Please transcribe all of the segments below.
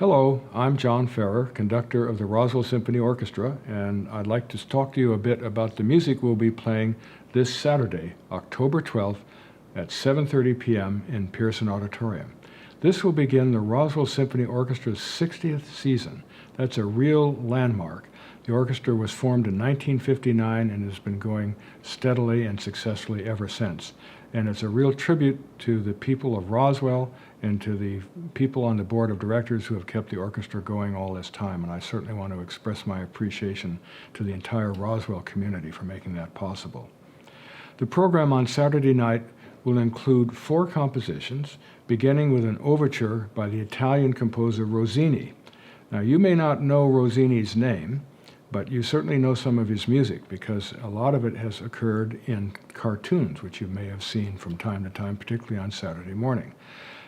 Hello, I'm John Ferrer, conductor of the Roswell Symphony Orchestra, and I'd like to talk to you a bit about the music we'll be playing this Saturday, October 12th at 7:30 p.m. in Pearson Auditorium. This will begin the Roswell Symphony Orchestra's 60th season. That's a real landmark. The orchestra was formed in 1959 and has been going steadily and successfully ever since. And it's a real tribute to the people of Roswell and to the people on the board of directors who have kept the orchestra going all this time. And I certainly want to express my appreciation to the entire Roswell community for making that possible. The program on Saturday night will include 4 compositions, beginning with an overture by the Italian composer Rossini. Now, you may not know Rossini's name, but you certainly know some of his music because a lot of it has occurred in cartoons, which you may have seen from time to time, particularly on Saturday morning.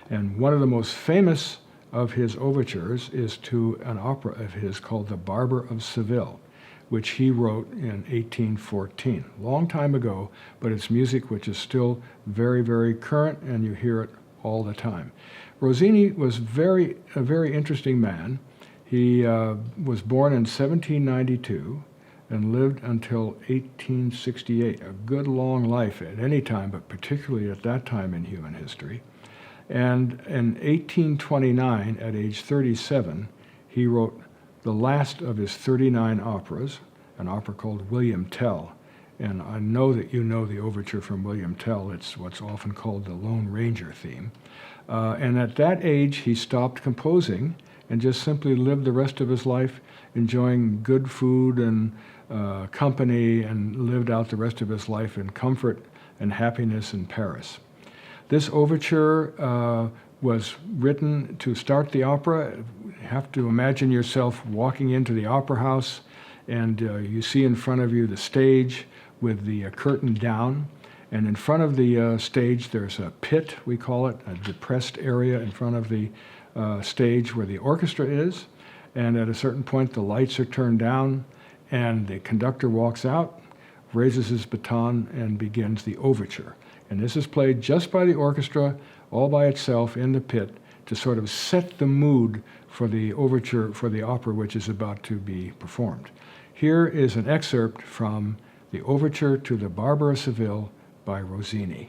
And one of the most famous of his overtures is to an opera of his called The Barber of Seville, which he wrote in 1814, a long time ago, but it's music which is still very, very current, and you hear it all the time. Rossini was a very interesting man. He was born in 1792 and lived until 1868, a good long life at any time, but particularly at that time in human history. And in 1829, at age 37, he wrote the last of his 39 operas, an opera called William Tell. And I know that you know the overture from William Tell. It's what's often called the Lone Ranger theme. And at that age, he stopped composing and just simply lived the rest of his life enjoying good food and company, and lived out the rest of his life in comfort and happiness in Paris. This overture was written to start the opera. You have to imagine yourself walking into the opera house, and you see in front of you the stage with the curtain down. And in front of the stage, there's a pit, we call it, a depressed area in front of the stage where the orchestra is. And at a certain point, the lights are turned down, and the conductor walks out, raises his baton, and begins the overture. And this is played just by the orchestra, all by itself in the pit, to sort of set the mood for the overture for the opera which is about to be performed. Here is an excerpt from the overture to The Barber of Seville by Rossini.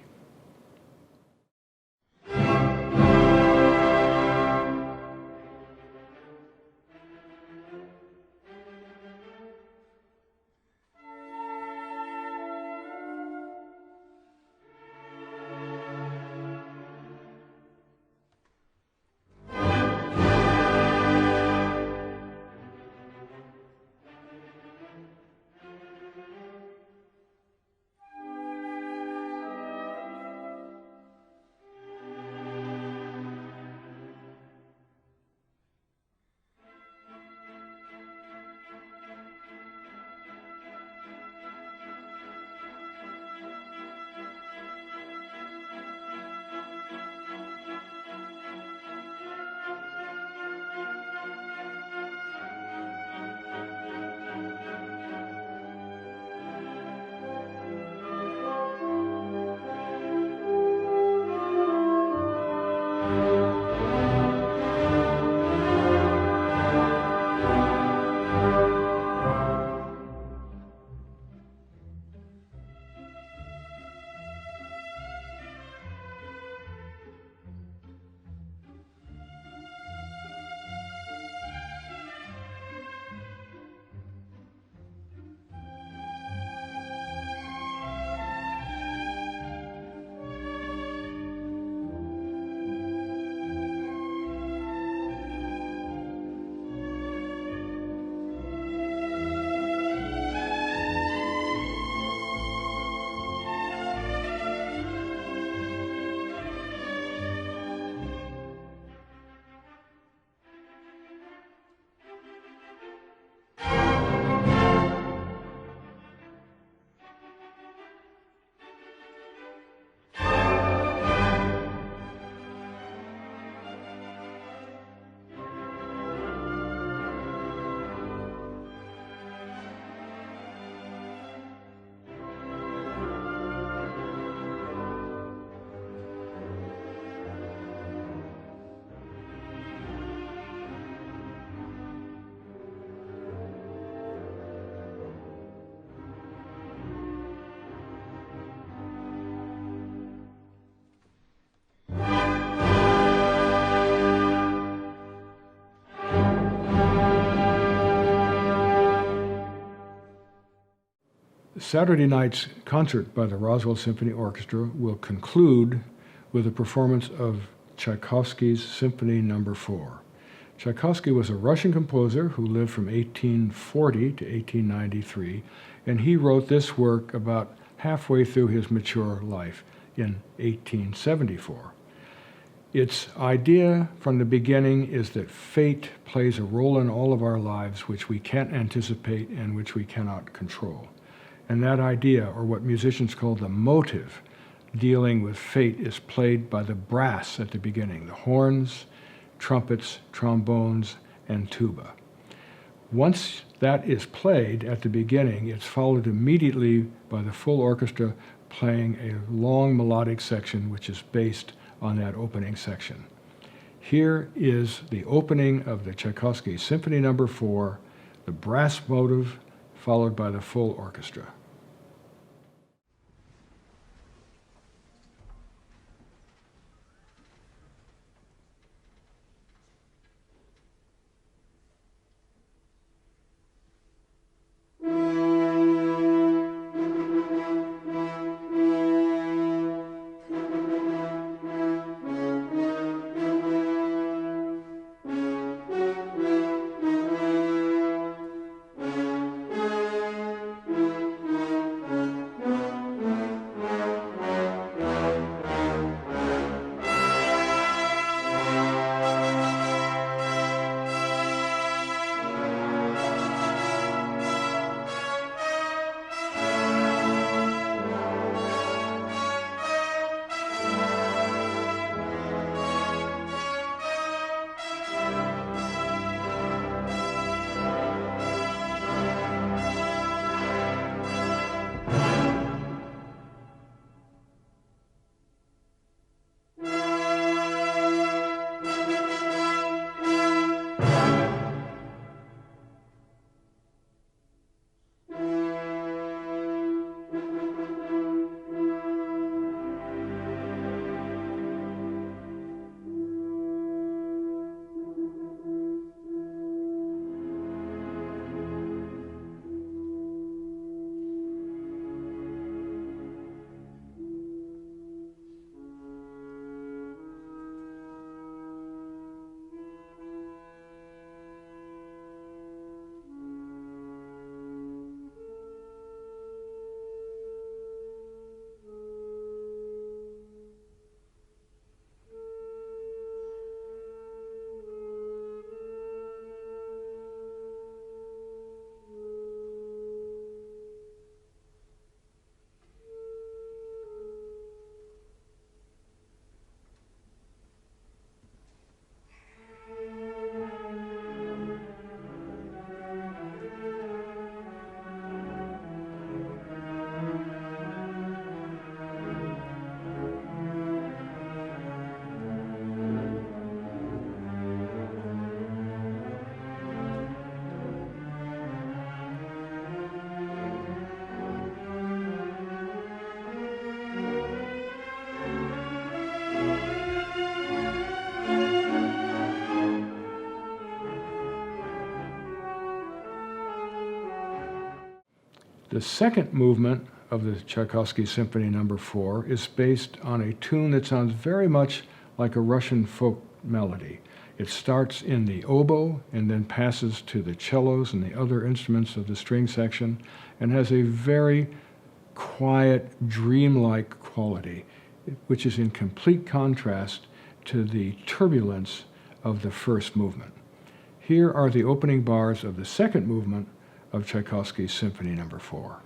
Saturday night's concert by the Roswell Symphony Orchestra will conclude with a performance of Tchaikovsky's Symphony No. 4. Tchaikovsky was a Russian composer who lived from 1840 to 1893, and he wrote this work about halfway through his mature life in 1874. Its idea from the beginning is that fate plays a role in all of our lives which we can't anticipate and which we cannot control. And that idea, or what musicians call the motive, dealing with fate, is played by the brass at the beginning, the horns, trumpets, trombones, and tuba. Once that is played at the beginning, it's followed immediately by the full orchestra playing a long melodic section which is based on that opening section. Here is the opening of the Tchaikovsky Symphony No. 4, the brass motive, followed by the full orchestra. The second movement of the Tchaikovsky Symphony No. 4 is based on a tune that sounds very much like a Russian folk melody. It starts in the oboe and then passes to the cellos and the other instruments of the string section and has a very quiet, dreamlike quality, which is in complete contrast to the turbulence of the first movement. Here are the opening bars of the second movement of Tchaikovsky's Symphony No. 4.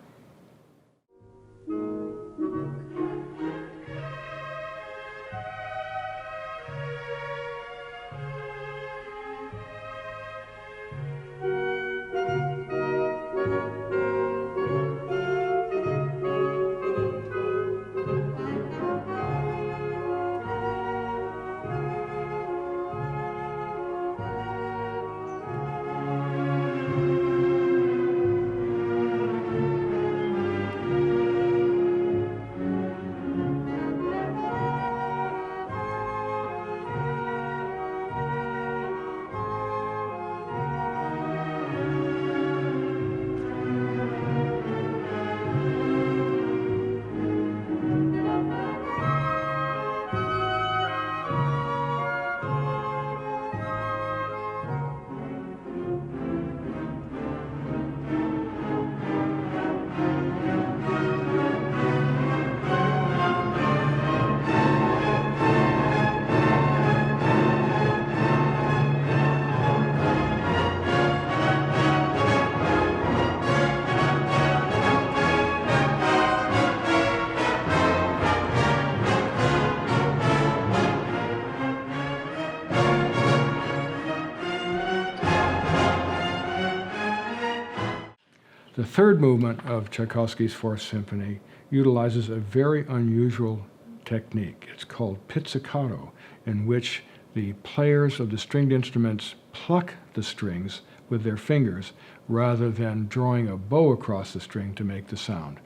The third movement of Tchaikovsky's Fourth Symphony utilizes a very unusual technique. It's called pizzicato, in which the players of the stringed instruments pluck the strings with their fingers rather than drawing a bow across the string to make the sound.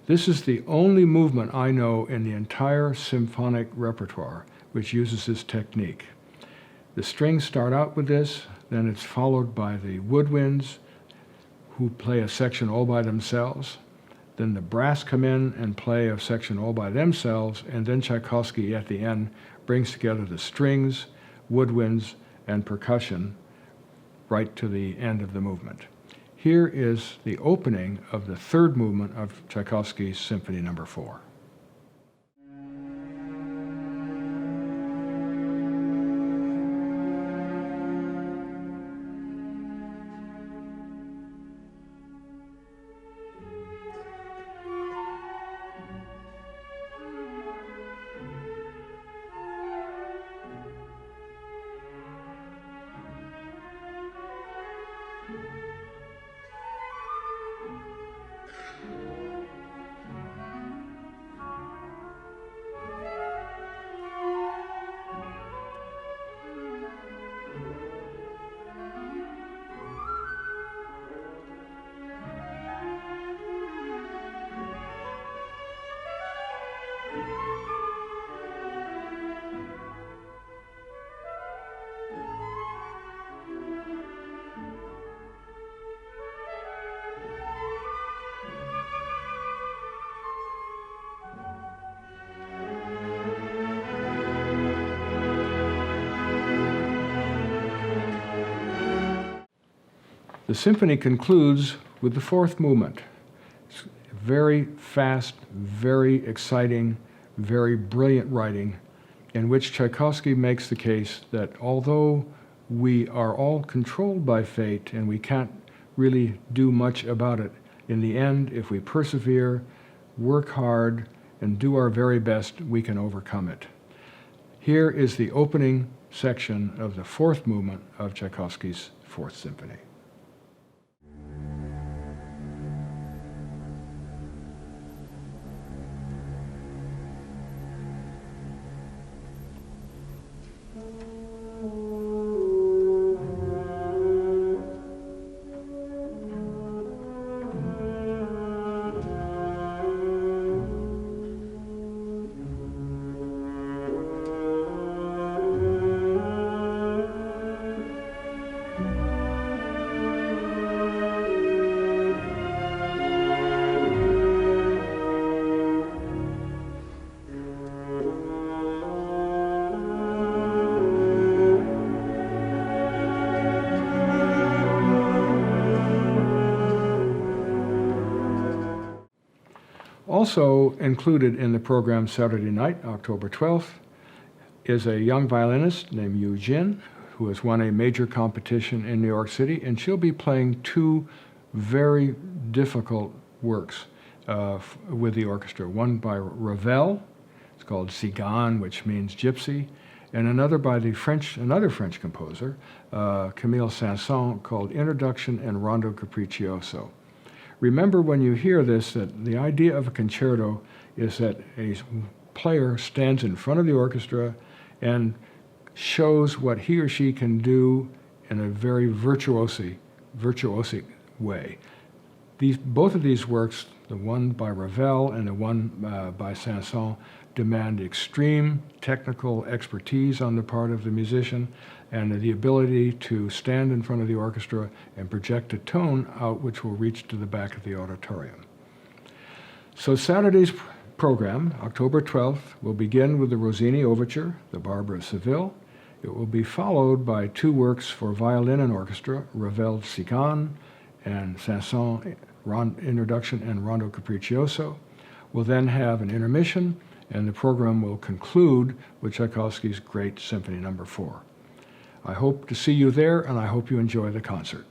This is the only movement I know in the entire symphonic repertoire which uses this technique. The strings start out with this, then it's followed by the woodwinds, who play a section all by themselves. Then the brass come in and play a section all by themselves, and then Tchaikovsky at the end brings together the strings, woodwinds, and percussion right to the end of the movement. Here is the opening of the third movement of Tchaikovsky's Symphony No. 4. The symphony concludes with the fourth movement. It's very fast, very exciting, very brilliant writing, in which Tchaikovsky makes the case that although we are all controlled by fate and we can't really do much about it, in the end, if we persevere, work hard, and do our very best, we can overcome it. Here is the opening section of the fourth movement of Tchaikovsky's Fourth Symphony. Also included in the program Saturday night, October 12th, is a young violinist named Yu Jin, who has won a major competition in New York City, and she'll be playing two very difficult works with the orchestra. One by Ravel, it's called Cigane, which means gypsy, and another by another French composer, Camille Saint-Saëns, called Introduction and Rondo Capriccioso. Remember when you hear this that the idea of a concerto is that a player stands in front of the orchestra and shows what he or she can do in a very virtuosic way. Both of these works, the one by Ravel and the one by Saint-Saëns, demand extreme technical expertise on the part of the musician and the ability to stand in front of the orchestra and project a tone out which will reach to the back of the auditorium. So Saturday's program, October 12th, will begin with the Rossini Overture, The Barber of Seville. It will be followed by two works for violin and orchestra, Ravel's Cigane and Saint-Saëns' Introduction and Rondo Capriccioso. We'll then have an intermission, and the program will conclude with Tchaikovsky's great Symphony No. 4. I hope to see you there, and I hope you enjoy the concert.